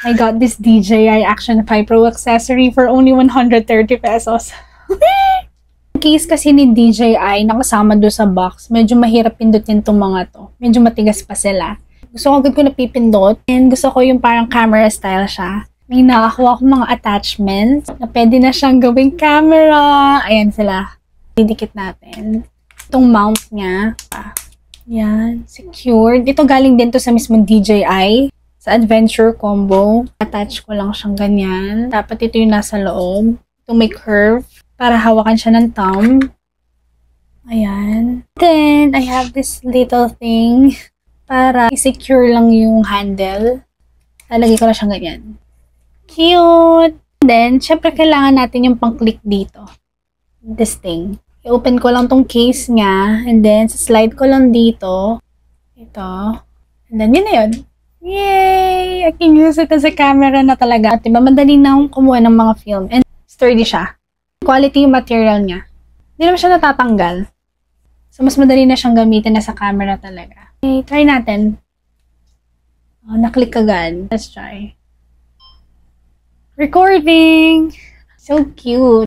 I got this DJI Action 5 Pro accessory for only 130 pesos. Case kasi ni DJI nakasama doon sa box, medyo mahirap pindutin tong mga to. Medyo matigas pa sila. Gusto ko agad ko napipindot and gusto ko yung parang camera style siya. May nakakuha akong mga attachments na pwede na siyang gawing camera. Ayan sila. Didikit natin. Itong mount niya. Yan. Secured. Ito galing din to sa mismong DJI. Sa Adventure Combo. Attach ko lang siyang ganyan. Dapat ito yung nasa loob. Ito may curve. Para hawakan siya ng thumb. Ayan. Then, I have this little thing. Para i-secure lang yung handle. Lalagay ko lang siyang ganyan. Cute! Then, syempre kailangan natin yung pang-click dito. This thing. I-open ko lang tong case niya. And then, slide ko lang dito. Ito. And then, yun na yun. Yay! I can use it as a camera na talaga. At diba, madali na akong kumuha ng mga film. And sturdy siya. Quality yung material niya. Hindi naman siya natatanggal. So, mas madali na siyang gamitin na sa camera talaga. Okay, try natin. Oh, naklik agad. Let's try. Recording! So cute!